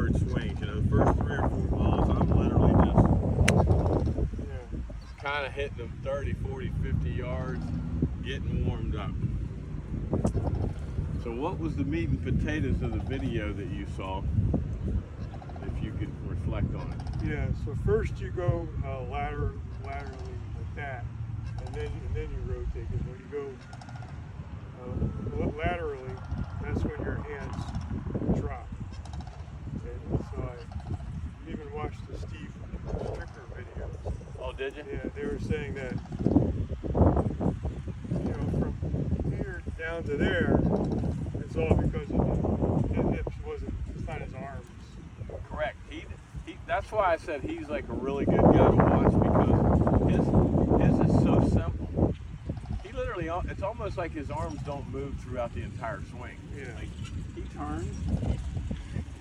yard swings. You know, the first 3 or 4 balls, I'm literally just kind of hitting them 30, 40, 50 yards, getting warmed up. So what was the meat and potatoes of the video that you saw, if you could reflect on it? Yeah, so first you go laterally like that, and then you rotate. And when you go laterally, that's when your hands drop. And so I even watched the Steve Stricker videos. Oh, did you? Yeah, they were saying that, from here down to there, it's all because of the hips it's not his arms. Correct. He that's why I said he's like a really good guy to watch, because his is so simple. He literally, it's almost like his arms don't move throughout the entire swing. Yeah. Like, he turns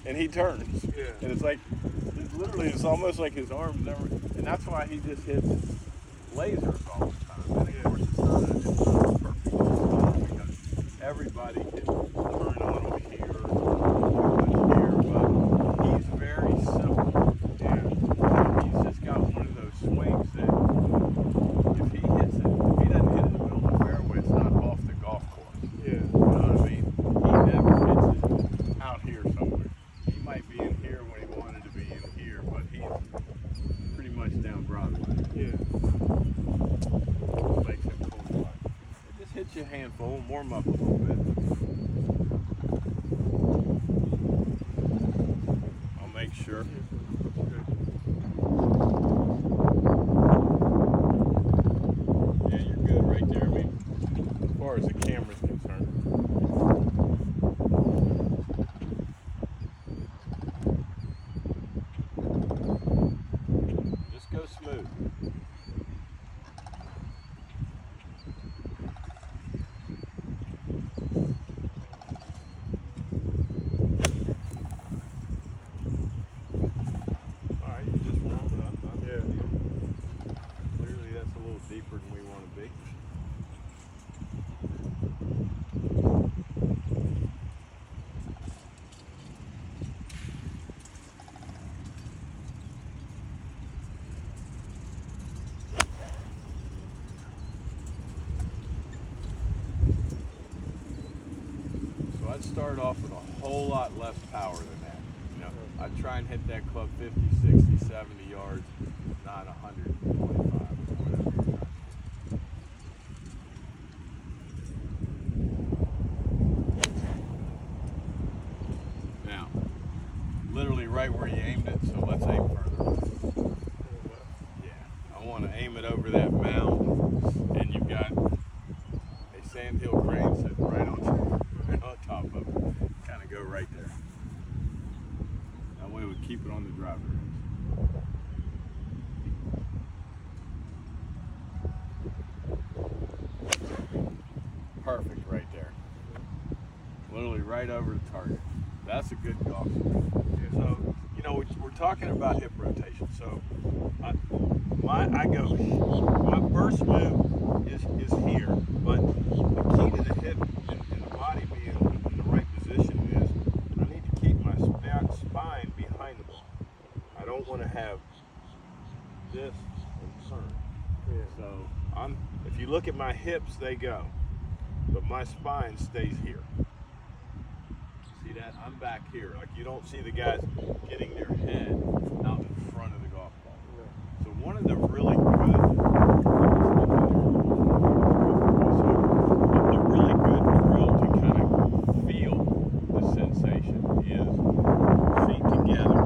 and he turns. Yeah. And it's like, it's almost like his arms never, and that's why he just hits lasers all the time. And of course it's not a perfect ball, because everybody can turn on him here, but he's very simple. And he's just got one of those swings that if he hits it, if he doesn't hit it in the middle of the fairway, it's not off the golf course. Yeah. You know what I mean? He never hits it out here somewhere. He might be in here when he wanted to be in here, but he's pretty much down Broadway. Yeah. Makes him cool. It just hits you a handful and warm up a little bit. I'll make sure. Yeah, you're good right there. I mean, as far as the camera's concerned. Just go smooth. Alright, you just warmed it up. Yeah. Clearly that's a little deeper than we want to be. So I'd start off with a whole lot less power than that. You know, I'd try and hit that club 50, 60, 70 yards, not 125 or whatever you're trying to do. Now, literally right where you aimed it, so let's aim further. Yeah, I want to aim it over that mound, and you've got a sandhill crane sitting right on top of it. Kind of go right there. That way we keep it on the driver range. Perfect right there. Literally right over the target. That's a good golf swing. So, we're talking about hip rotation. So, my first move is here, but the key to the hip and the body being in the right position is I need to keep my spine behind the ball. I don't want to have this and turn. Yeah. So if you look at my hips, they go, but my spine stays here. See that? I'm back here. Like, you don't see the guys getting their head out in front of the golf ball. Yeah. So one of the really good drill to kind of feel the sensation is feet together.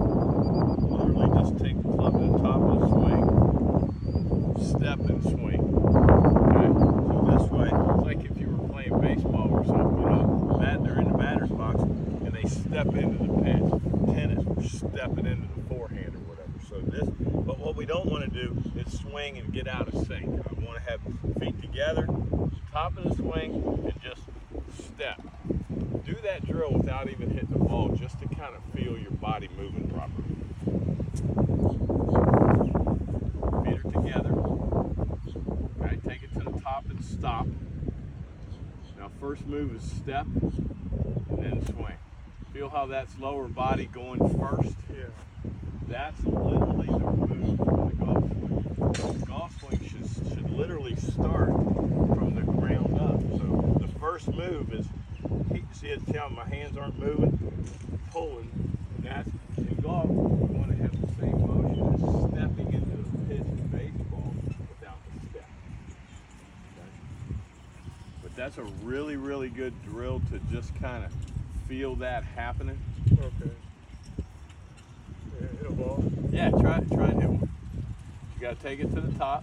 Literally just take the club to the top of the swing, step and swing. Okay? So this way, it's like if you were playing baseball or something, they're in the batter's box and they step into the pitch. Tennis, we're stepping into the forehand or whatever. So but what we don't want to do is swing and get out of sync. I want to have feet together, top of the swing, and just step. Do that drill without even hitting the ball, just to kind of feel your body moving properly. Feet are together. Okay, take it to the top and stop. Now first move is step and then swing. Feel how that's lower body going first? Yeah. That's literally the move for the golf swing. The golf swing should literally start from the ground up. So the first move is, see how my hands aren't moving, pulling, and that's, in golf, you want to have the same motion as stepping into the pitch in baseball without the step. Okay? But that's a really, really good drill to just kind of feel that happening. Okay. Yeah, hit a ball. Yeah, try and hit one. You gotta take it to the top.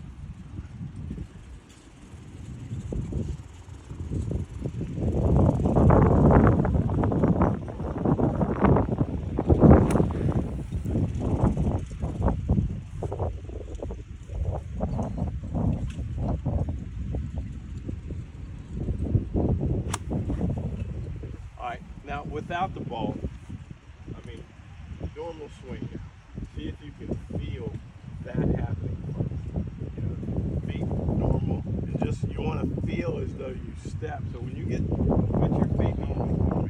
Alright, now without the ball, I mean, normal swing now. See if you can feel that happening first. You know, feet normal, and just you want to feel as though you step. So when you put your feet normal for me.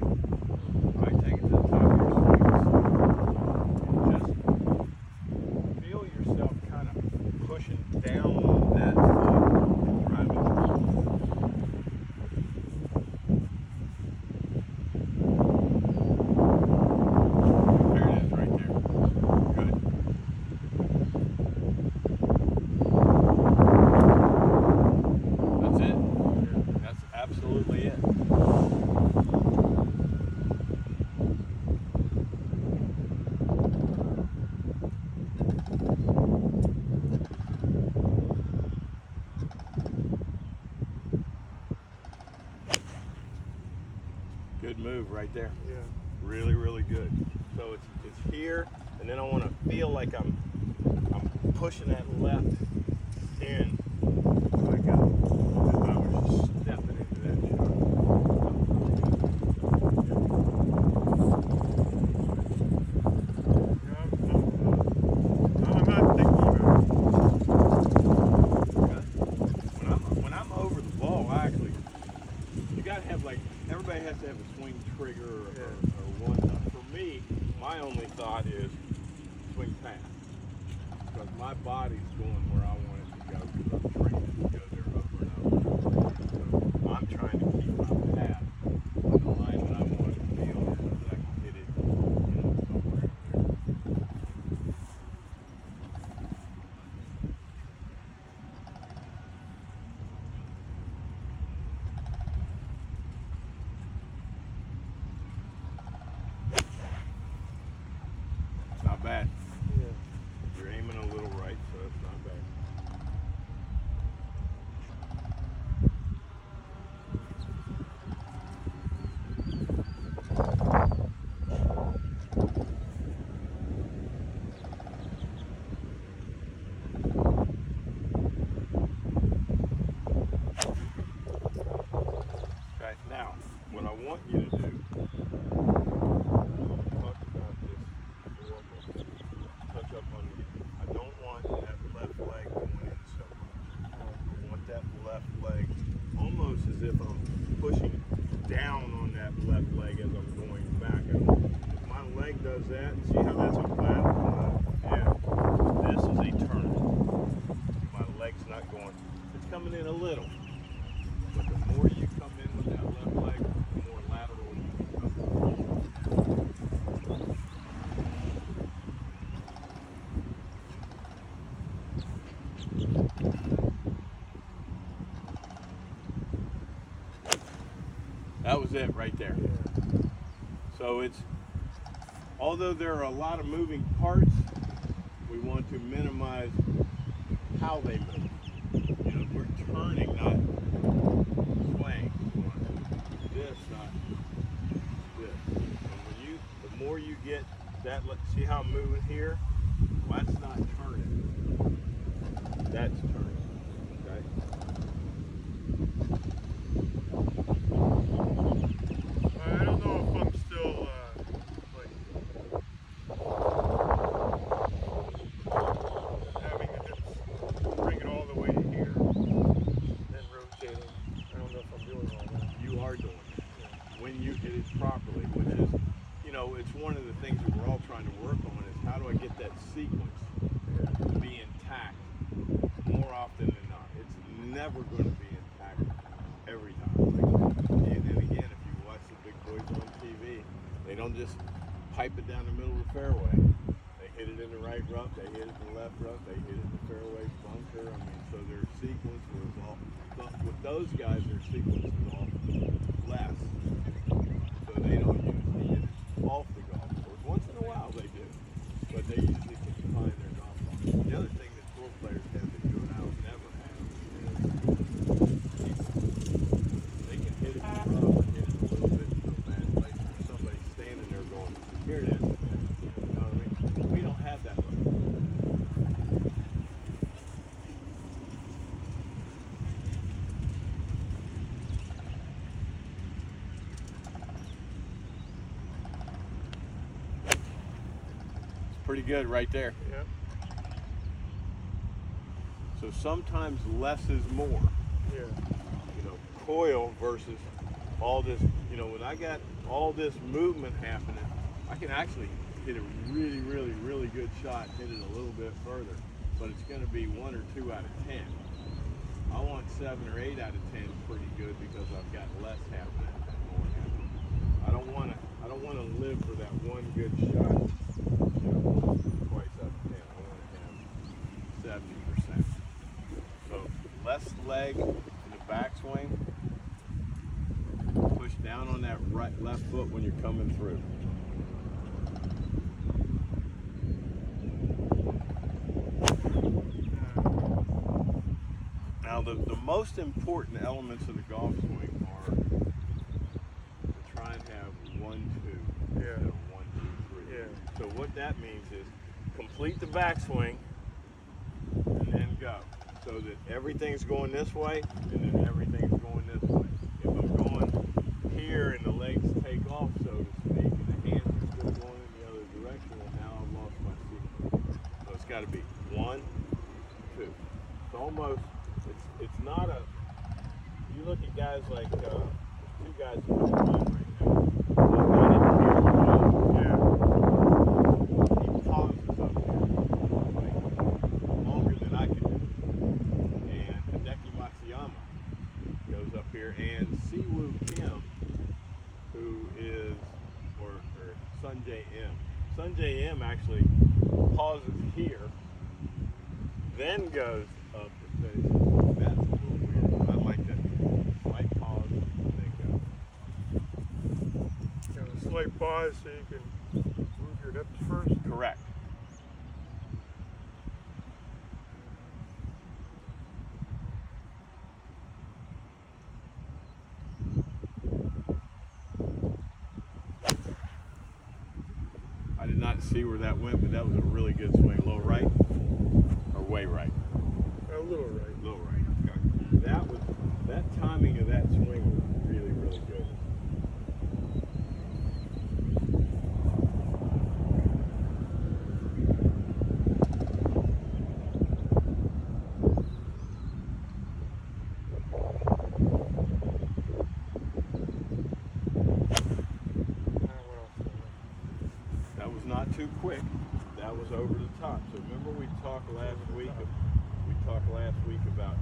All right, take it to the top of your swings, and just feel yourself kind of pushing down on that foot, driving. There it is, right there. Good. That's it. That's absolutely it. Good move right there. Yeah. Really, really good. So it's here, and then I want to feel like I'm pushing that left in. Like I was just stepping into that shot. I'm not thinking about Okay. When I'm over the ball, I actually, you gotta have, like, everybody has to have a swing trigger or one. For me, my only thought is swing fast, because my body's going where I want it to go, because I'm trained to go there over and over. So I'm trying to keep my pad on the line that I want it to be on, so that I can hit it, somewhere in there. It's not bad. Yeah. You're aiming a little right, so it's not bad. Okay, now, what I want you to do, talk about this, touch up on the, I don't want that left leg going in so much. I want that left leg almost as if I'm pushing down on that left leg as I'm going back. If my leg does that, see how that's a flat? Yeah. This is a turn. My leg's not going, it's coming in a little. But the more you come in with that left leg, the more lateral you become. That was it right there. So it's, although there are a lot of moving parts, we want to minimize how they move. You know, we're turning, not swaying. We want this, not this. And the more you get that, see how I'm moving here? Well, that's not turning. That's turning. Okay? I don't know if I'm still having the hips bring it all the way to here, then rotating. I don't know if I'm doing all that. You are doing it when you hit it properly, which is, never going to be intact every time. Like, and again, if you watch the big boys on TV, they don't just pipe it down the middle of the fairway. They hit it in the right rough, they hit it in the left rough, they hit it in the fairway bunker. I mean, so their sequence was all, with those guys, their sequence is all less. So they don't usually hit it off the golf course. Once in a while they do, but they usually can find their golf ball. The other thing that tour players have that you and I will never have is they can hit it in the rough and hit it a little bit to a bad place where somebody's standing there going, here it is. You know what I mean? We don't have that luxury. Pretty good right there. Yep. So sometimes less is more. Yeah. You know, coil versus all this, you know, when I got all this movement happening, I can actually hit a really, really, really good shot, hit it a little bit further, but it's going to be 1 or 2 out of 10. I want 7 or 8 out of 10 pretty good because I've got less happening and more happening. I don't want to live for that one good shot. You know, twice out of 10. I want to have 70%. So less leg in the backswing. Push down on that left foot when you're coming through. Now the most important elements of the golf swing are to try and have 1, 2 Yeah. instead of 1, 2, 3. Yeah. So what that means is complete the backswing and then go. So that everything's going this way and then everything's going this way. If I'm going here and the legs take off, so to speak, and the hands are still going in the other direction, well now I've lost my sequence. So it's got to be 1, 2. It's almost, it's not a, you look at guys like, 2 guys in the line right now. Yeah. He pauses up here, like, longer than I can do. And Hideki Matsuyama goes up here, and Siwoo Kim, who is, or Sunjae M. Sunjae M actually pauses here, then goes up the face. That's a little weird. I like that. Slight pause, then go. You know, a slight pause so you can move your hips first. Correct. I did not see where that went, but that was a really good swing. A little right or way right? A little right. A little right. Okay. That timing of that swing was really, really good. That was not too quick. That was over the top. So remember we talked last week about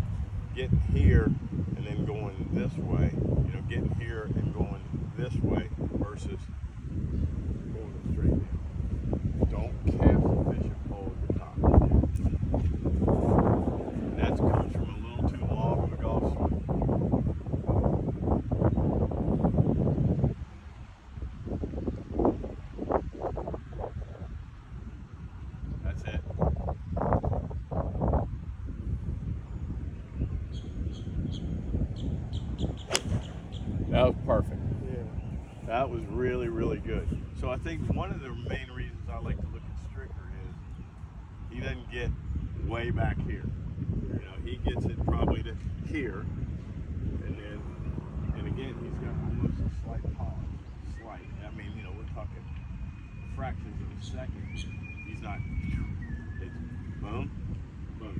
getting here and then going this way. You know, getting here and going this way versus going straight down. Don't cast a fishing pole at the top. And that comes from a little too long of a golf swing. That's it. That was perfect. Yeah. That was really, really good. So I think one of the main reasons I like to look at Stricker is he doesn't get way back here. You know, he gets it probably to here, and again, he's got almost a slight pause. Slight. I mean, you know, we're talking fractions of a second. He's not. It's boom, boom.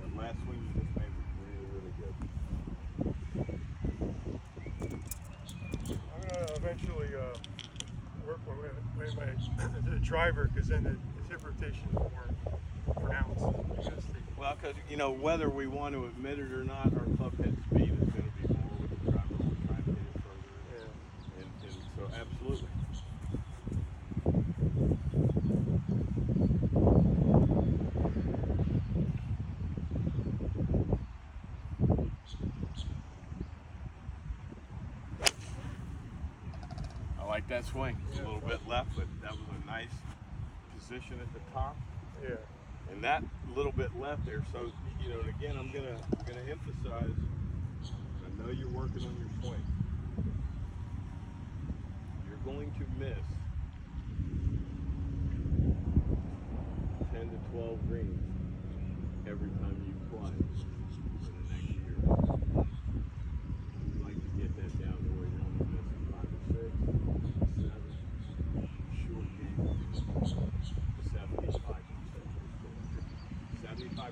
That last swing you just made was really, really good. I'm gonna eventually work with my the driver because then his hip rotation is more pronounced. Because Well, because whether we want to admit it or not, our club head speed is going to be more with the driver. We're trying to hit it further. Yeah. And so absolutely. I like that swing. It's a little bit left, but that was a nice position at the top. Yeah. And that little bit left there. So, and again, I'm gonna emphasize. I know you're working on your swing. You're going to miss 10 to 12 greens every time you play for the next year. You'd like to get that down to where you're only missing 5 or 6, 7, short game, 75%. 75%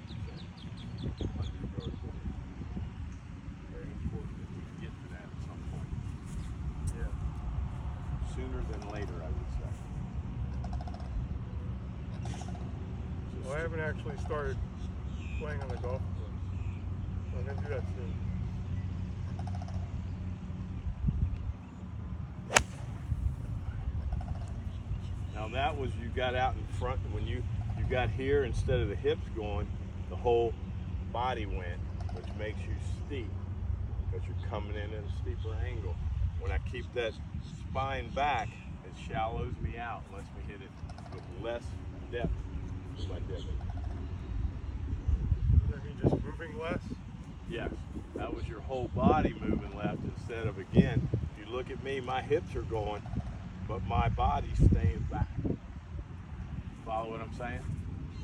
under your score. Very important that we get to that at some point. Yeah. Sooner than later, I would say. Well, I haven't actually started playing on the golf course. So I'm going to do that soon. Now that was you got out in front when you got here, instead of the hips going, the whole body went, which makes you steep because you're coming in at a steeper angle. When I keep that spine back, it shallows me out, lets me hit it with less depth in my divot. Does that mean just moving less? Yes, that was your whole body moving left instead of, again, if you look at me, my hips are going, but my body's staying back. Follow what I'm saying?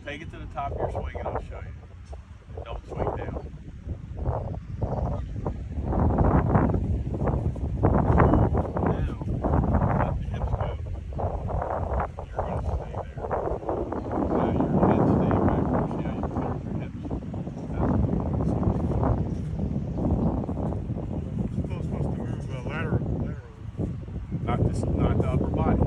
Take it to the top of your swing and I'll show you. And don't swing down. Now, let the hips go. You're going to stay there. Now your head's staying back. See how you clear your hips. That's what you want to see. Still supposed to move laterally. Not the upper body.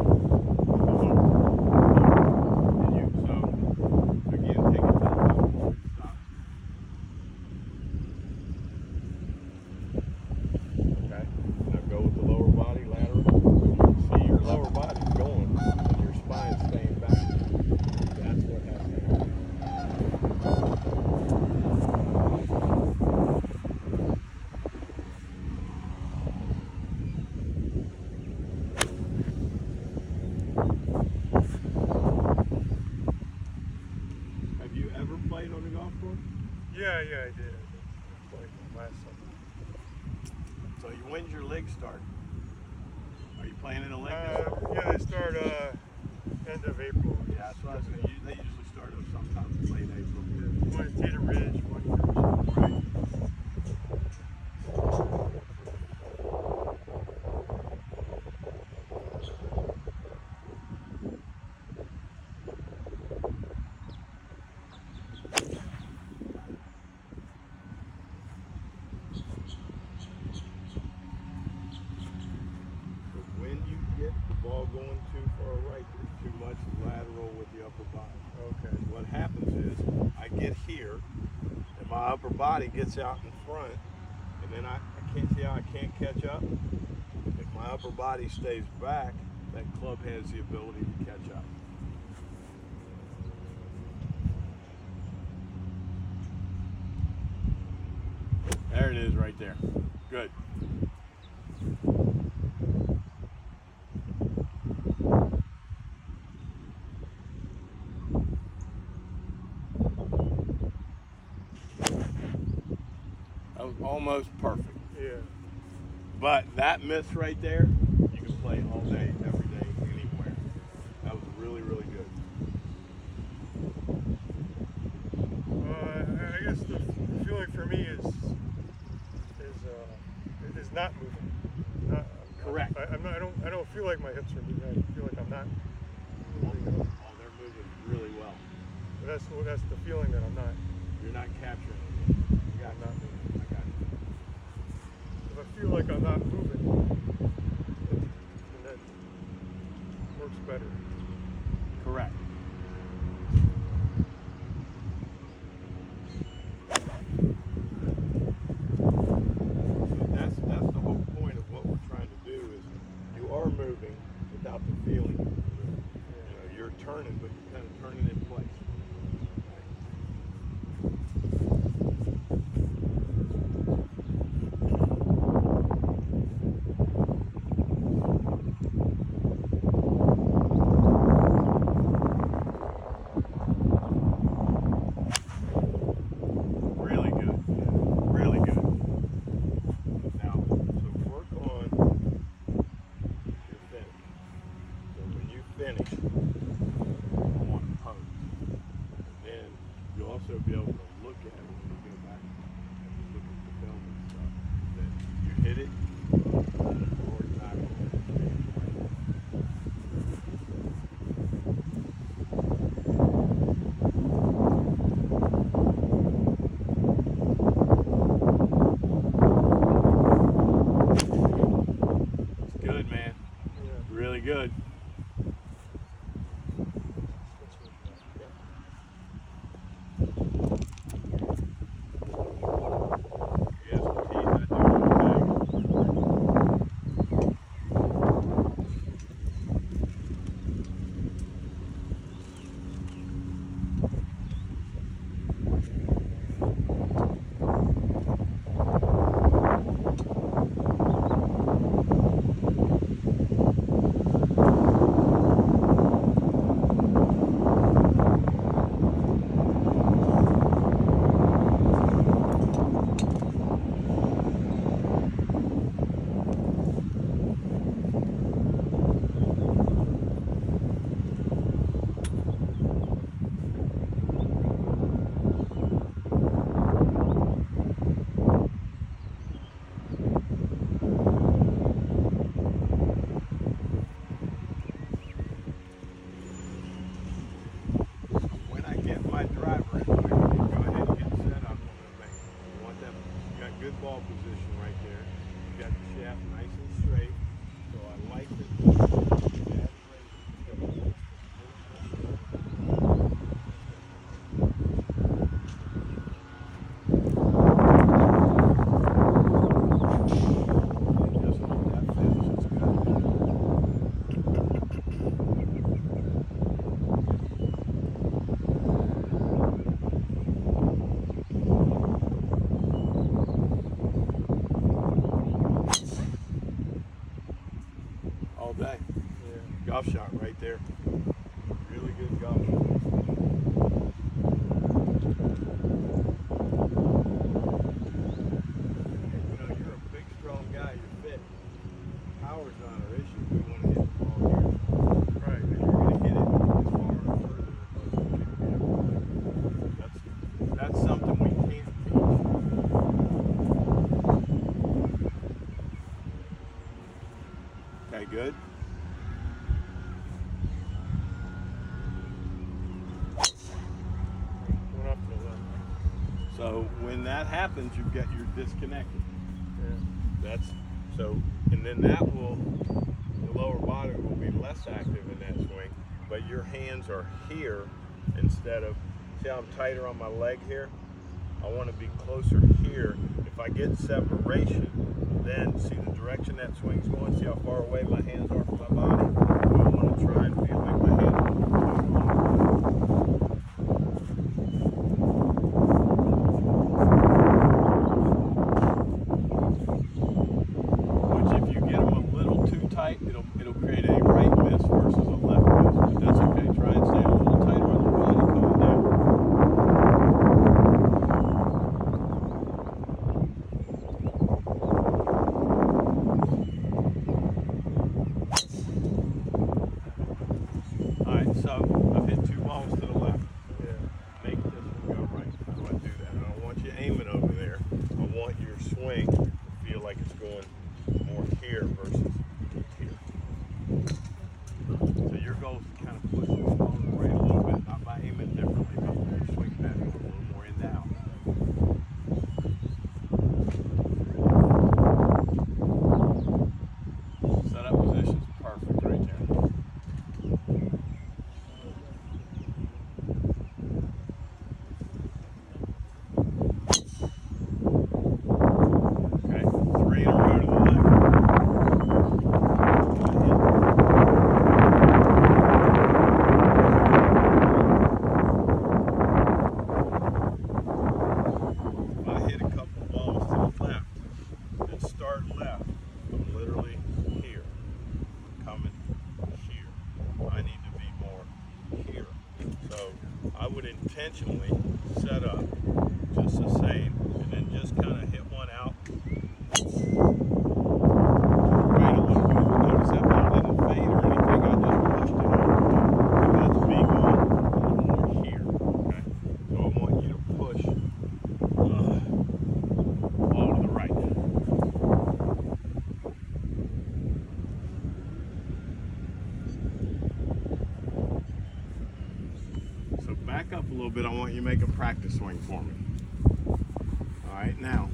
Yeah, I did. Like last summer. So when's your league start? Are you playing in a league? Yeah, they start end of April. Yeah, that's what I was saying. They usually start up sometime late April. Yeah, one at Tatum Ridge, one here. Right. Ball going too far right, there's too much lateral with the upper body. Okay. What happens is I get here and my upper body gets out in front, and then I can't see how I can't catch up. If my upper body stays back, that club has the ability to catch up. There it is right there. Good. Almost perfect. Yeah. But that miss right there, you can play all day, every day, anywhere. That was really, really good. I guess the feeling for me is not moving. Correct. I don't feel like my hips are moving. I feel like I'm not moving. Oh, they're moving really well. But that's the feeling that I'm not. You're not capturing it. You got not moving. I got it. If I feel like I'm not moving, then that works better. Correct. turning, but you're kind of turning in place. Really good. Really good. Now, so work on your finish. So when you finish, I want to pose. And then you'll also be able to look at it when you go back and look at the film and stuff. That you hit it or not. It's good, man. Yeah. Really good. Yes, geez, I do okay. When I get my driver in there, go ahead and get set up on the bank. You want them, you got good ball position right there. You got the shaft nice and straight. So I like it. Just like that finish, it's good. All day. Yeah. Golf shot right there. Really good golf shot. You know, you're a big, strong guy. You're fit. Power's not our issue. We want to hit the ball here. Right. And you're going to hit it as far or further than most people. That's something we can't teach. Okay, good. Going off to the left. So when that happens, you're disconnected. Yeah. That's so, and then that will, the lower body will be less active in that swing, but your hands are here instead of, see how I'm tighter on my leg here? I want to be closer here. If I get separation, then see the direction that swing's going, see how far away my hands are from my body? I want to try and feel like my hands are which if you get them a little too tight, it'll create a right miss versus a left miss. But that's okay. Try and stay a little tighter on your body coming down. Alright, so I've hit 2 balls to the left. Yeah. Make this one go right. How do I do that? I don't want you aiming over there. I want your swing to feel like it's going more here versus here. So your goal is to kind of push the ball away a little bit, not by aiming differently, but your swing pattern a little more in and out. Setup position's perfect right there. Okay, 3 in a row to the left. intentionally set up just the same, and then just kind of hit one out right a little bit. Notice that one didn't fade or anything. I just pushed it over. That's me going a little more here. Okay, so I want you to push all to the right. So back up a little bit. I want you to make a practice swing for me. All right, now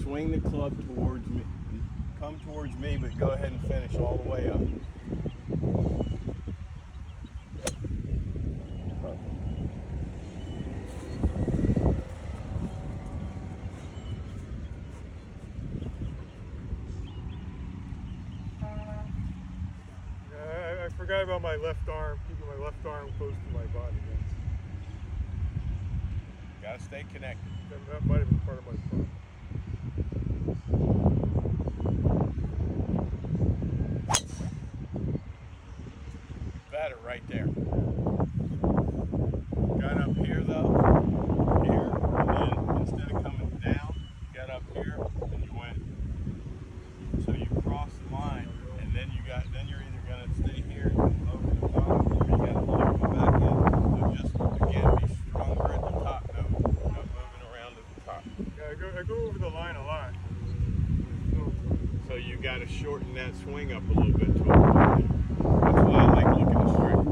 swing the club towards me. Come towards me, but go ahead and finish all the way up. I forgot about my left arm, keeping my left arm close to my body. Gotta stay connected. That might have been part of my problem. Better right there. Got up here though, here, and then instead of coming down, you got up here and you went. So you cross the line, and then you're either gonna stay here over the bottom, or you gotta lift them back in. So just again, be stronger at the top, no moving around at the top. Yeah, I go over the line a lot. So you gotta shorten that swing up a little bit to avoid that. That's why I like looking straight.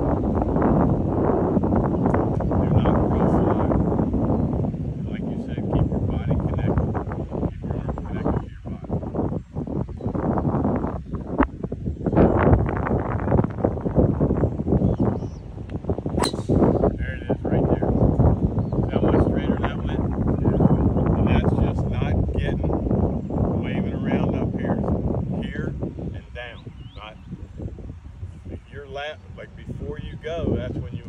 Do not go fly. Like you said, keep your body connected. Keep your arms connected to your body. There it is, right there. See how much straighter that went? And that's just not getting, waving around up here. Here and down. Not, if you're like before you go, that's when you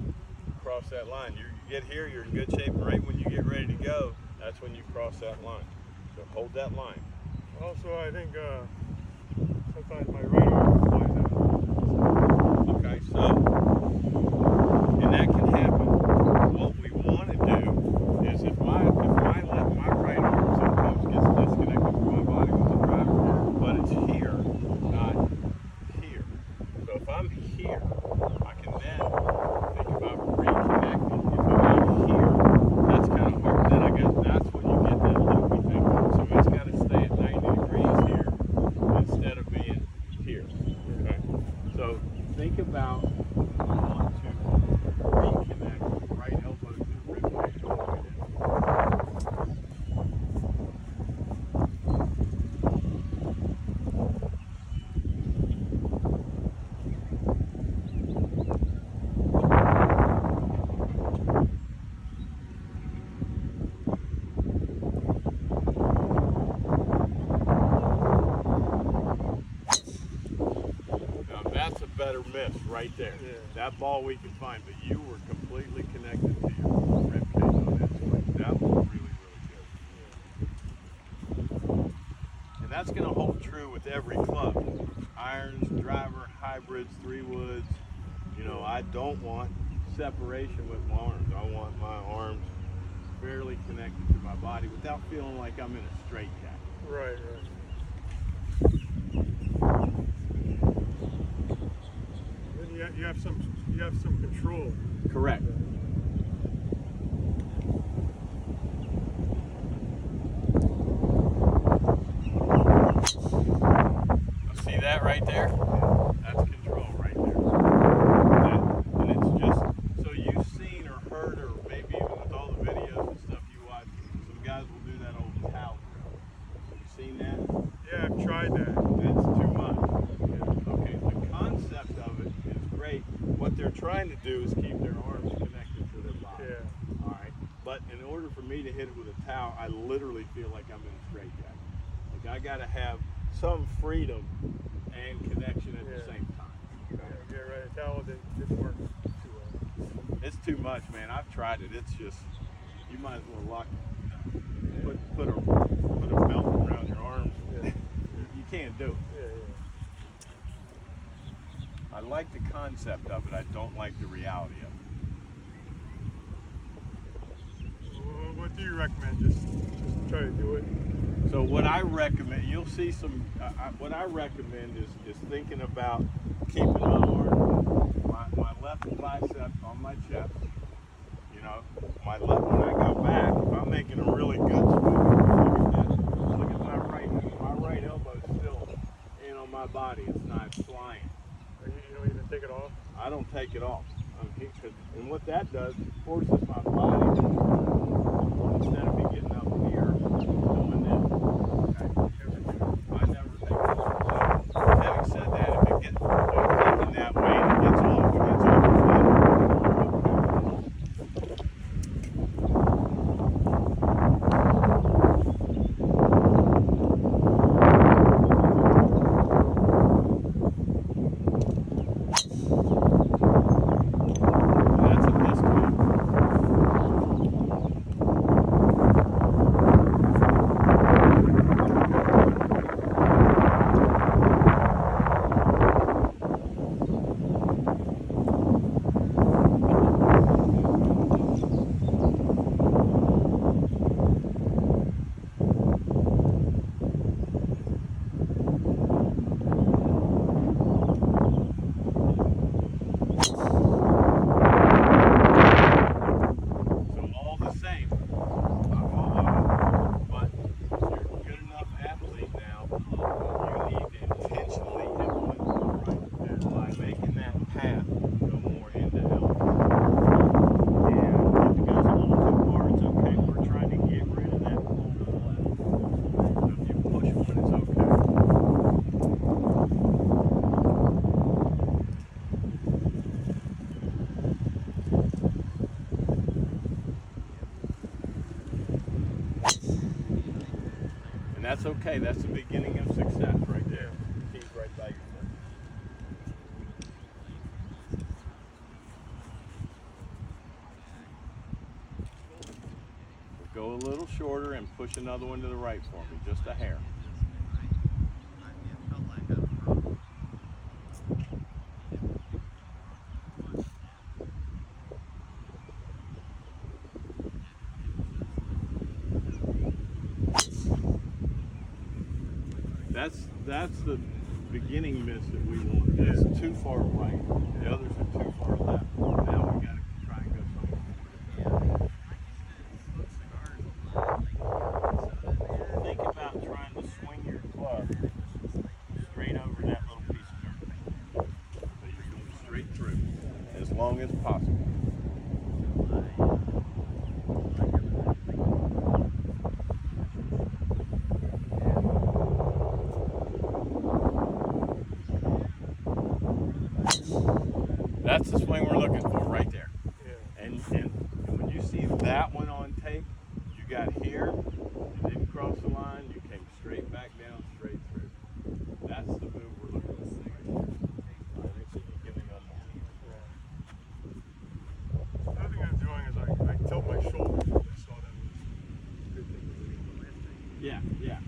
cross that line. You get here, you're in good shape. Right when you get ready to go, that's when you cross that line. So hold that line. Also, I think sometimes my right arm flies out. Okay, so, and that can happen. What we want to do is if my right arm sometimes gets disconnected from my body with the driver, but it's here, not here. So if I'm here, I can then think about reconnecting. If I'm out here, that's kind of hard. Then I guess that's when you get that loopy thing. So it's got to stay at 90 degrees here instead of being here. Okay. So think about you want to reconnect right elbow to the rib cage all the way down. Now that's a better miss right there. Yeah. That ball we can find, but you were completely connected to your rib cage on that swing. That was really, really good. And that's going to hold true with every club. Irons, driver, hybrids, 3-woods. You know, I don't want separation with my arms. I want my arms fairly connected to my body without feeling like I'm in a straitjacket. Right. Then you have some control. Correct. See that right there? That's control right there. And it's just, so you've seen or heard, or maybe even with all the videos and stuff you watch, some guys will do that old towel drill. You seen that? Yeah, I've tried that. It's too much. Okay, the concept of it is great. What they're trying to do is keep their arms connected to their body. Yeah. All right. But in order for me to hit it with a towel, I literally feel like I'm in a straitjacket. Like I got to have some freedom and connection at the same time. Yeah, right. A towel didn't work too well. It's too much, man. I've tried it. It's just, you might as well lock, put a belt around your arms. Yeah. You can't do it. Yeah. I like the concept of it. I don't like the reality of it. do you recommend? Just try to do it. So what I recommend, you'll see some. What I recommend is thinking about keeping my arm, my left bicep on my chest. You know, my left. When I go back, if I'm making a really good swing, look at this. Look at my right elbow still in on my body. It's not flying. You don't even take it off. I don't take it off. And what that does, it forces my body to turn instead of me getting up here doing this. Okay. I never take it off. So, having said that, if it gets thinking that way and it gets off, it gets off. And that's okay. That's the beginning of success right there. Keep right by your foot. Go a little shorter and push another one to the right for me, just a hair. That's the beginning miss that we want. It's too far right. The others are too far left. Now we got to try and go somewhere. Think about trying to swing your club straight over that little piece of dirt. So you're going straight through as long as possible. That's the swing we're looking for right there. Yeah. And when you see that one on tape, you got here, you didn't cross the line, you came straight back down, straight through. That's the move we're looking for right there. All right, make sure you're giving up more. The other thing I'm doing is I tilt my shoulders. I saw that was a good thing to do. Yeah, yeah.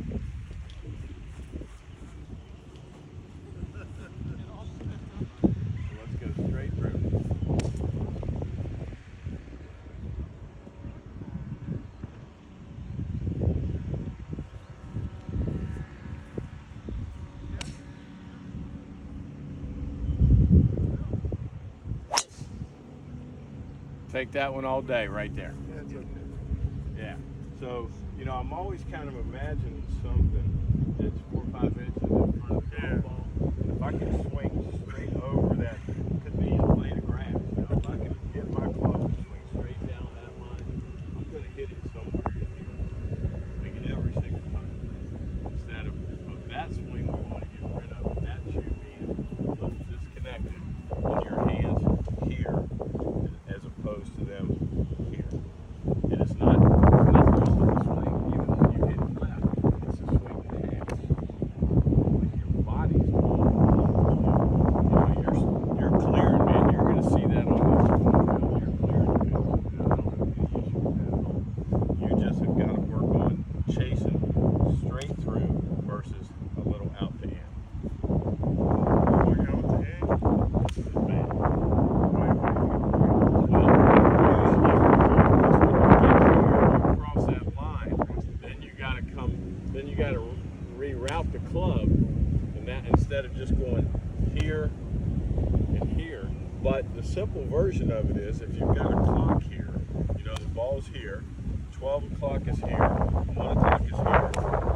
Take that one all day right there. Yeah, it's okay. Yeah. So, you know, I'm always kind of imagining something that's 4 or 5 inches in front of the ball. And if I can swing straight over that, could be a blade of grass. You know, if I can get my club and swing straight down that line, I'm going to hit it somewhere in here. Make it every single time. Instead of that swing, we want to get rid of that shoe being a little disconnected in your hands here, as opposed to them here. It is not nothing wrong with the swing, even when you hit it left. It's a swing reroute the club, and that instead of just going here and here. But the simple version of it is, if you've got a clock here, you know, the ball's here, 12 o'clock is here, 1 o'clock is here,